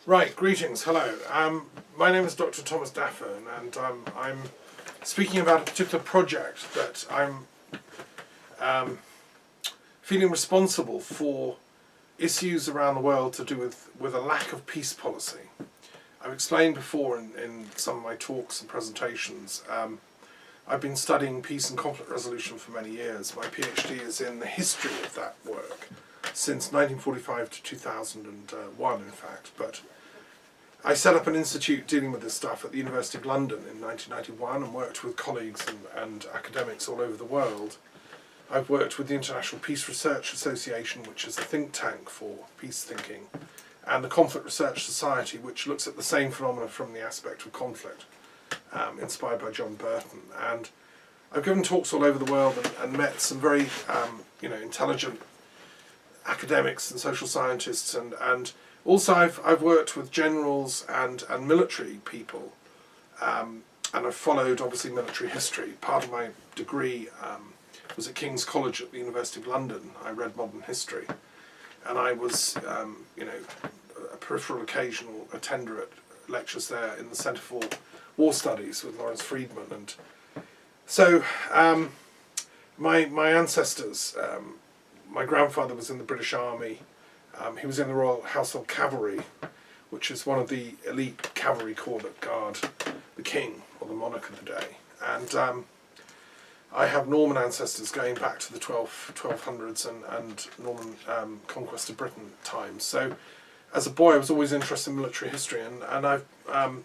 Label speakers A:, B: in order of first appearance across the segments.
A: Right, greetings, hello. My name is Dr. Thomas Daffern, and I'm speaking about a particular project that I'm feeling responsible for issues around the world to do with a lack of peace policy. I've explained before in some of my talks and presentations, I've been studying peace and conflict resolution for many years. My PhD is in the history of that work, since 1945 to 2001 in fact, but I set up an institute dealing with this stuff at the University of London in 1991 and worked with colleagues and academics all over the world. I've worked with the International Peace Research Association, which is a think tank for peace thinking, and the Conflict Research Society, which looks at the same phenomena from the aspect of conflict, inspired by John Burton. And I've given talks all over the world and met some very intelligent academics and social scientists, and also I've worked with generals and military people, and I've followed obviously military history. Part of my degree was at King's College at the University of London. I read modern history, and I was a peripheral occasional attender at lectures there in the Centre for War Studies with Lawrence Freedman. And so my ancestors, my grandfather was in the British Army. He was in the Royal Household Cavalry, which is one of the elite cavalry corps that guard the king or the monarch of the day. And I have Norman ancestors going back to the 1200s and Norman conquest of Britain times. So as a boy I was always interested in military history, and I've,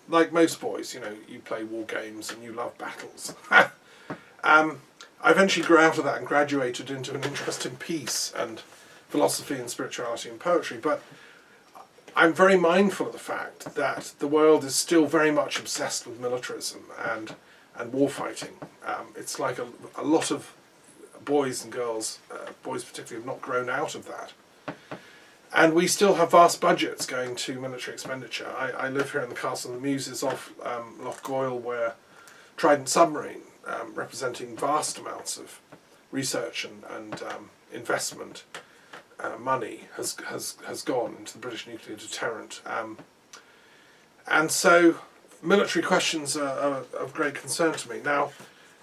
A: like most boys, you play war games and you love battles. I eventually grew out of that and graduated into an interest in peace and philosophy and spirituality and poetry, but I'm very mindful of the fact that the world is still very much obsessed with militarism and war fighting. It's like a lot of boys and girls, boys particularly, have not grown out of that. And we still have vast budgets going to military expenditure. I live here in the Castle of the Muses off Loch Goyle, where Trident submarine, representing vast amounts of research and investment money has gone into the British nuclear deterrent. And so military questions are of great concern to me. Now,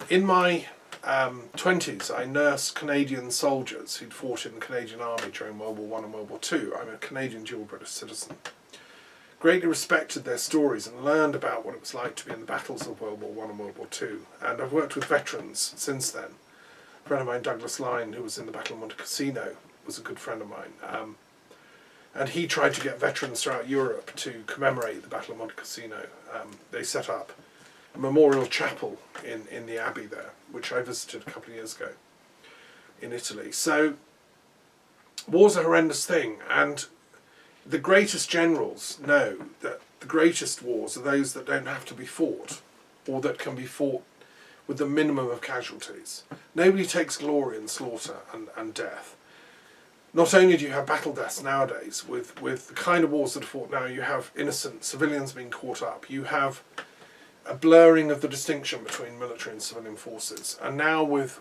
A: in my 20s, I nursed Canadian soldiers who'd fought in the Canadian Army during World War I and World War II. I'm a Canadian dual British citizen. Greatly respected their stories and learned about what it was like to be in the battles of World War I and World War II. And I've worked with veterans since then. A friend of mine, Douglas Lyne, who was in the Battle of Monte Cassino, was a good friend of mine. And he tried to get veterans throughout Europe to commemorate the Battle of Monte Cassino. They set up a memorial chapel in the abbey there, which I visited a couple of years ago in Italy. So war's a horrendous thing, and the greatest generals know that the greatest wars are those that don't have to be fought, or that can be fought with the minimum of casualties. Nobody takes glory in slaughter and death. Not only do you have battle deaths nowadays, with the kind of wars that are fought now, you have innocent civilians being caught up, you have a blurring of the distinction between military and civilian forces, and now with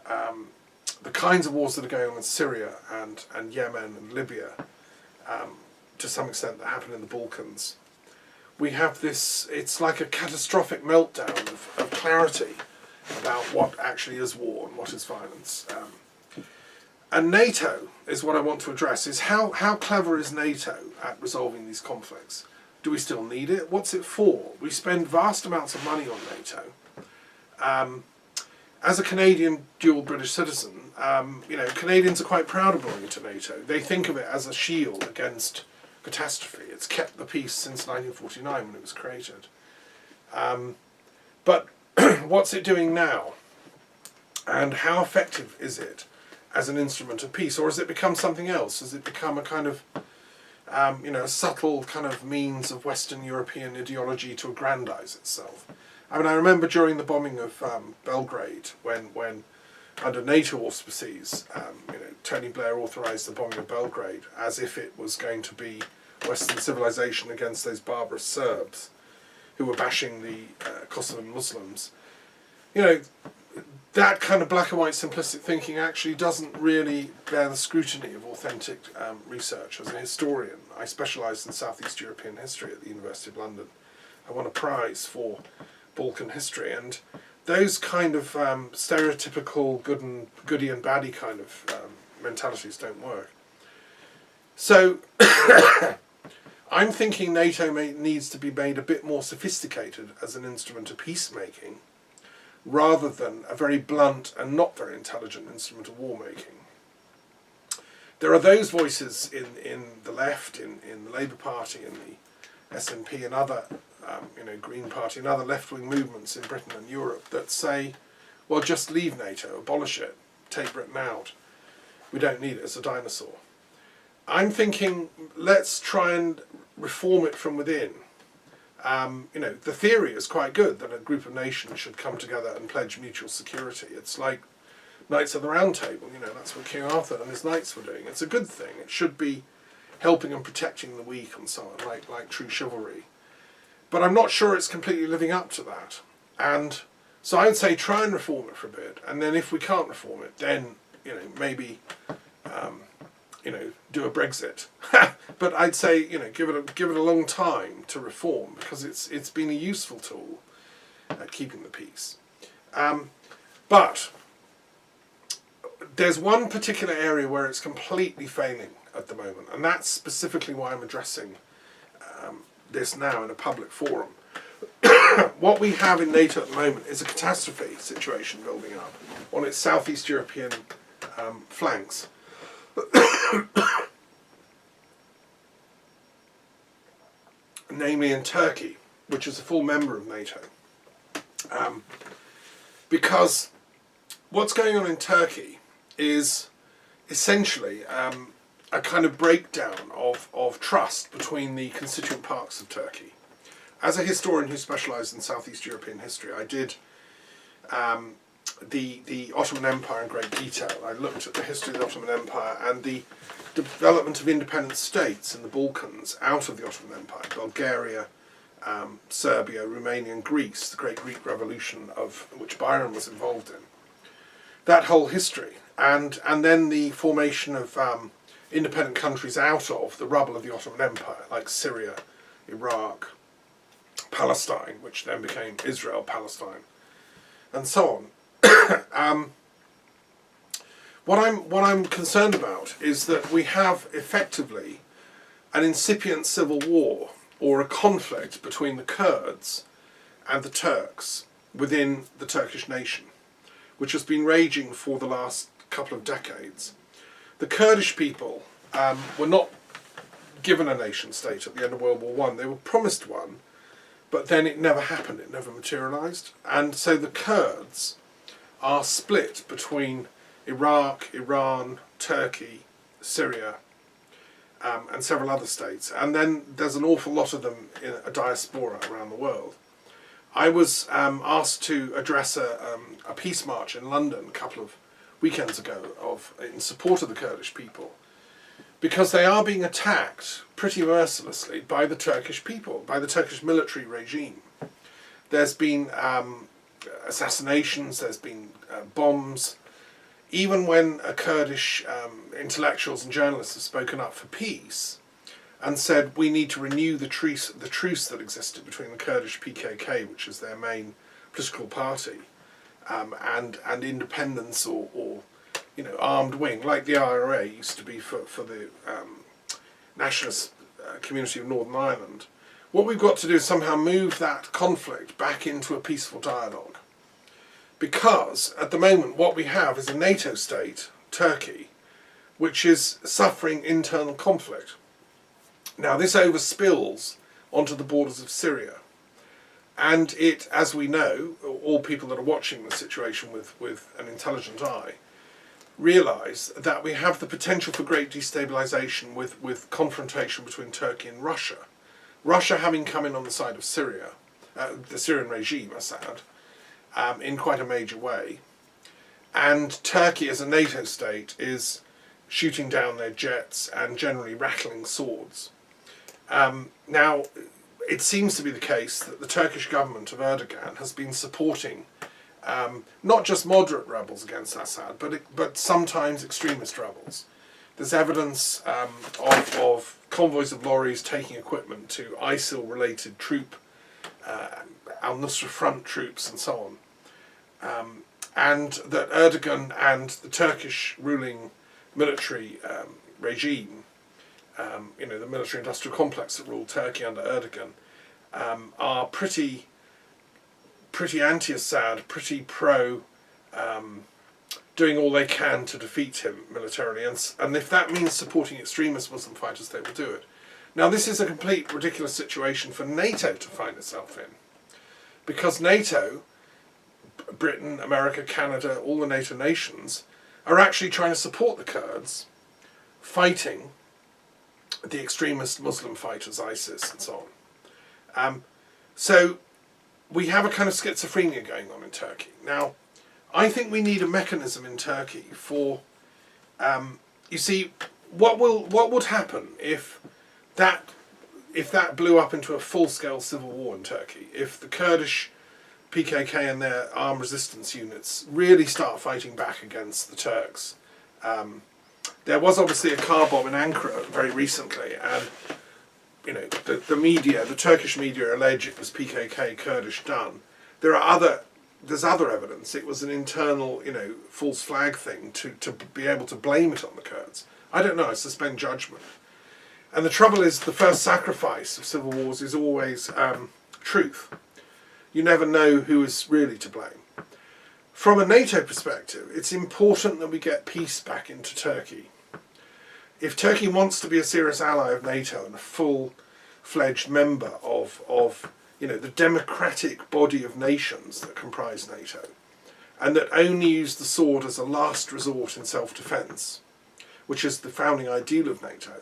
A: the kinds of wars that are going on in Syria and Yemen and Libya, to some extent that happen in the Balkans, we have this, it's like a catastrophic meltdown of clarity about what actually is war and what is violence. And NATO is what I want to address, is how clever is NATO at resolving these conflicts? Do we still need it? What's it for? We spend vast amounts of money on NATO. As a Canadian dual British citizen, Canadians are quite proud of belonging to NATO. They think of it as a shield against catastrophe. It's kept the peace since 1949 when it was created. But what's it doing now? And how effective is it as an instrument of peace? Or has it become something else? Has it become a kind of a subtle kind of means of Western European ideology to aggrandize itself? I mean, I remember during the bombing of Belgrade, when under NATO auspices, Tony Blair authorised the bombing of Belgrade as if it was going to be Western civilization against those barbarous Serbs who were bashing the Kosovan Muslims. that kind of black and white simplistic thinking actually doesn't really bear the scrutiny of authentic research. As a historian, I specialised in Southeast European history at the University of London. I won a prize for Balkan history, and those kind of stereotypical goody and baddie kind of mentalities don't work. So I'm thinking NATO needs to be made a bit more sophisticated as an instrument of peacemaking, rather than a very blunt and not very intelligent instrument of war making. There are those voices in the left, in the Labour Party, in the SNP and other Green Party and other left-wing movements in Britain and Europe that say, well, just leave NATO, abolish it, take Britain out. We don't need it as a dinosaur. I'm thinking, let's try and reform it from within. The theory is quite good that a group of nations should come together and pledge mutual security. It's like Knights of the Round Table, that's what King Arthur and his knights were doing. It's a good thing. It should be helping and protecting the weak and so on, like true chivalry. But I'm not sure it's completely living up to that. And so I would say try and reform it for a bit, and then if we can't reform it, then maybe do a Brexit. But I'd say give it a long time to reform, because it's been a useful tool at keeping the peace. But there's one particular area where it's completely failing at the moment, and that's specifically why I'm addressing this now in a public forum. What we have in NATO at the moment is a catastrophe situation building up on its Southeast European flanks. Namely in Turkey, which is a full member of NATO. Because what's going on in Turkey is essentially a kind of breakdown of trust between the constituent parts of Turkey. As a historian who specialised in Southeast European history, I did the Ottoman Empire in great detail. I looked at the history of the Ottoman Empire and the development of independent states in the Balkans out of the Ottoman Empire. Bulgaria, Serbia, Romania and Greece, the Great Greek Revolution, of which Byron was involved in. That whole history. And then the formation of independent countries out of the rubble of the Ottoman Empire, like Syria, Iraq, Palestine, which then became Israel, Palestine, and so on. What I'm concerned about is that we have effectively an incipient civil war, or a conflict between the Kurds and the Turks within the Turkish nation, which has been raging for the last couple of decades. The Kurdish people were not given a nation state at the end of World War I. They were promised one, but then it never happened, it never materialised. And so the Kurds are split between Iraq, Iran, Turkey, Syria, and several other states. And then there's an awful lot of them in a diaspora around the world. I was asked to address a peace march in London a couple of weekends ago in support of the Kurdish people, because they are being attacked pretty mercilessly by the Turkish people, by the Turkish military regime. There's been assassinations, there's been bombs. Even when Kurdish intellectuals and journalists have spoken up for peace and said we need to renew the truce that existed between the Kurdish PKK, which is their main political party, and independence or armed wing, like the IDRA used to be for the nationalist community of Northern Ireland. What we've got to do is somehow move that conflict back into a peaceful dialogue. Because at the moment what we have is a NATO state, Turkey, which is suffering internal conflict. Now this overspills onto the borders of Syria. And it, as we know, all people that are watching the situation with an intelligent eye, realise that we have the potential for great destabilisation with confrontation between Turkey and Russia. Russia having come in on the side of Syria, the Syrian regime, Assad, in quite a major way. And Turkey as a NATO state is shooting down their jets and generally rattling swords. Now, it seems to be the case that the Turkish government of Erdogan has been supporting Not just moderate rebels against Assad, but sometimes extremist rebels. There's evidence of convoys of lorries taking equipment to ISIL-related troop, al-Nusra Front troops and so on. And that Erdogan and the Turkish ruling military regime, the military-industrial complex that ruled Turkey under Erdogan, are pretty anti-Assad, pretty pro, doing all they can to defeat him militarily, and if that means supporting extremist Muslim fighters, they will do it. Now, this is a complete ridiculous situation for NATO to find itself in, because NATO, Britain, America, Canada, all the NATO nations, are actually trying to support the Kurds fighting the extremist Muslim fighters, ISIS and so on. So we have a kind of schizophrenia going on in Turkey. Now, I think we need a mechanism in Turkey for, you see, what would happen if that blew up into a full-scale civil war in Turkey? If the Kurdish PKK and their armed resistance units really start fighting back against the Turks. There was obviously a car bomb in Ankara very recently, and the media, the Turkish media, allege it was PKK Kurdish done. There's other evidence. It was an internal, false flag thing to be able to blame it on the Kurds. I don't know. I suspend judgment. And the trouble is, the first sacrifice of civil wars is always truth. You never know who is really to blame. From a NATO perspective, it's important that we get peace back into Turkey. If Turkey wants to be a serious ally of NATO and a full-fledged member of the democratic body of nations that comprise NATO, and that only use the sword as a last resort in self-defence, which is the founding ideal of NATO,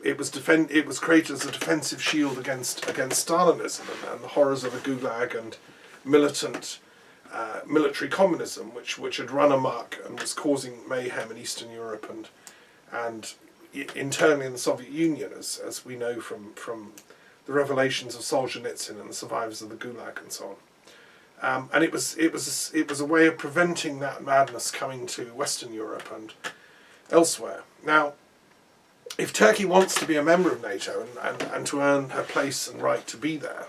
A: it was created as a defensive shield against Stalinism and the horrors of the Gulag and militant military communism, which had run amok and was causing mayhem in Eastern Europe and internally in the Soviet Union, as we know from the revelations of Solzhenitsyn and the survivors of the Gulag and so on. And it was a way of preventing that madness coming to Western Europe and elsewhere. Now, if Turkey wants to be a member of NATO and to earn her place and right to be there,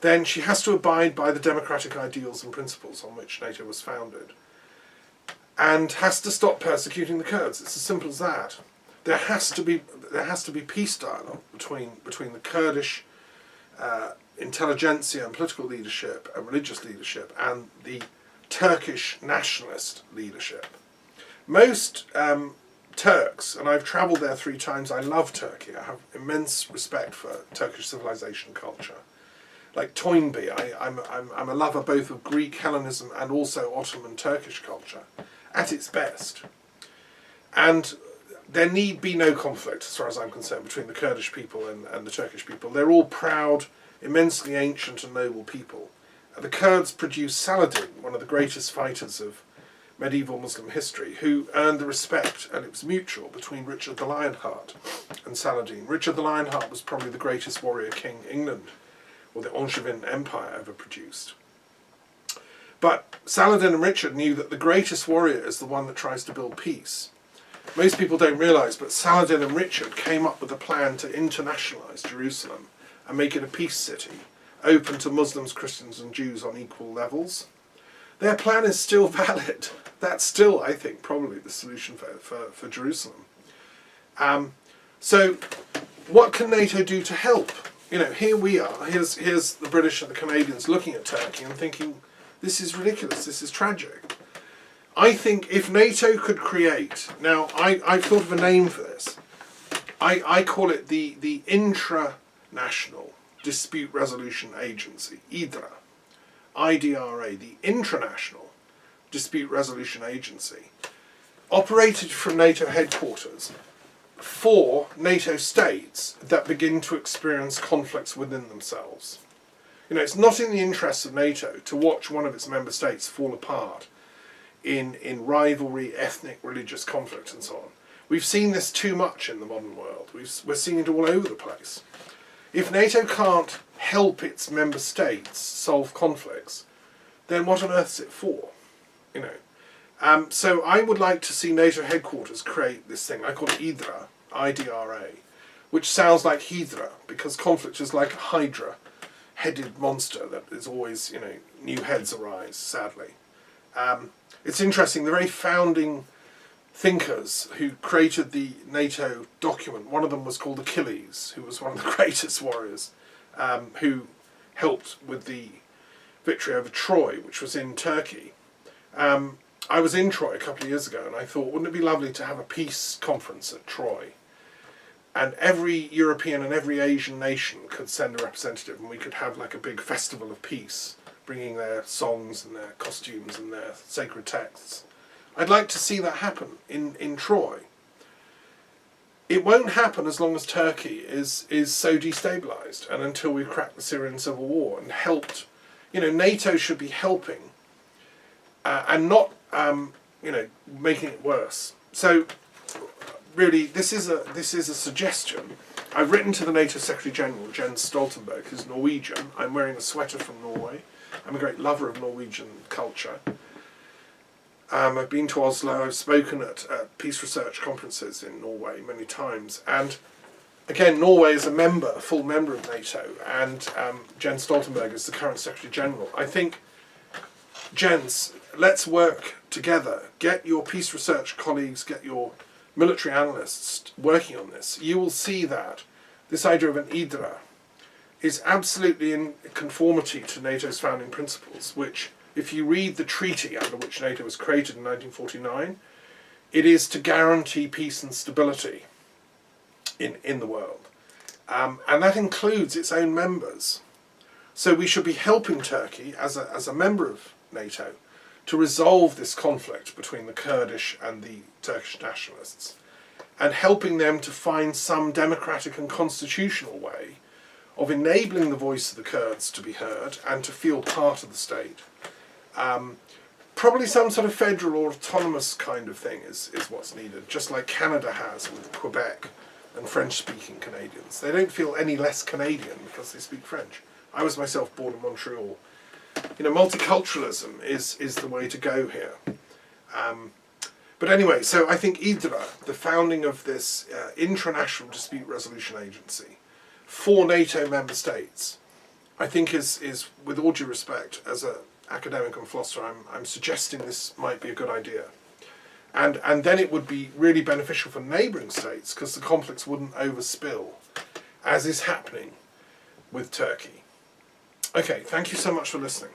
A: then she has to abide by the democratic ideals and principles on which NATO was founded, and has to stop persecuting the Kurds. It's as simple as that. There has to be peace dialogue between the Kurdish intelligentsia and political leadership and religious leadership and the Turkish nationalist leadership. Most Turks, and I've travelled there 3 times, I love Turkey. I have immense respect for Turkish civilization culture. Like Toynbee, I'm a lover both of Greek Hellenism and also Ottoman Turkish culture at its best. And there need be no conflict, as far as I'm concerned, between the Kurdish people and the Turkish people. They're all proud, immensely ancient and noble people. The Kurds produced Saladin, one of the greatest fighters of medieval Muslim history, who earned the respect, and it was mutual, between Richard the Lionheart and Saladin. Richard the Lionheart was probably the greatest warrior king England, or the Angevin Empire, ever produced. But Saladin and Richard knew that the greatest warrior is the one that tries to build peace. Most people don't realise, but Saladin and Richard came up with a plan to internationalise Jerusalem and make it a peace city, open to Muslims, Christians and Jews on equal levels. Their plan is still valid. That's still, I think, probably the solution for Jerusalem. So what can NATO do to help? Here we are. Here's the British and the Canadians looking at Turkey and thinking, this is ridiculous, this is tragic. I think if NATO could create, now I've thought of a name for this. I call it the Intranational Dispute Resolution Agency, IDRA. IDRA, the Intranational Dispute Resolution Agency, operated from NATO headquarters for NATO states that begin to experience conflicts within themselves. It's not in the interests of NATO to watch one of its member states fall apart in rivalry, ethnic, religious conflict and so on. We've seen this too much in the modern world. We're seeing it all over the place. If NATO can't help its member states solve conflicts, then what on earth is it for? You know. So I would like to see NATO headquarters create this thing. I call it IDRA, IDRA, which sounds like Hydra, because conflict is like a hydra-headed monster that is always, you know, new heads arise, sadly. It's interesting, the very founding thinkers who created the NATO document, one of them was called Achilles, who was one of the greatest warriors, who helped with the victory over Troy, which was in Turkey. I was in Troy a couple of years ago, and I thought, wouldn't it be lovely to have a peace conference at Troy? And every European and every Asian nation could send a representative, and we could have like a big festival of peace, bringing their songs and their costumes and their sacred texts. I'd like to see that happen in Troy. It won't happen as long as Turkey is so destabilised, and until we've cracked the Syrian civil war and helped. You know, NATO should be helping and not, you know, making it worse. So, really, this is a suggestion. I've written to the NATO Secretary General, Jens Stoltenberg, who's Norwegian. I'm wearing a sweater from Norway. I'm a great lover of Norwegian culture. I've been to Oslo. I've spoken at peace research conferences in Norway many times. And again, Norway is a full member of NATO, and Jens Stoltenberg is the current Secretary General. I think, Jens, let's work together. Get your peace research colleagues, get your military analysts working on this. You will see that this idea of an IDRA is absolutely in conformity to NATO's founding principles, which, if you read the treaty under which NATO was created in 1949, it is to guarantee peace and stability in the world. And that includes its own members. So we should be helping Turkey, as a member of NATO, to resolve this conflict between the Kurdish and the Turkish nationalists, and helping them to find some democratic and constitutional way of enabling the voice of the Kurds to be heard and to feel part of the state. Probably some sort of federal or autonomous kind of thing is what's needed, just like Canada has with Quebec and French-speaking Canadians. They don't feel any less Canadian because they speak French. I was myself born in Montreal. You know, multiculturalism is the way to go here. But anyway, so I think IDRA, the founding of this Intranational Dispute Resolution Agency for NATO member states, I think is with all due respect, as an academic and philosopher, I'm suggesting this might be a good idea. And then it would be really beneficial for neighbouring states, because the conflicts wouldn't overspill, as is happening with Turkey. Okay, thank you so much for listening.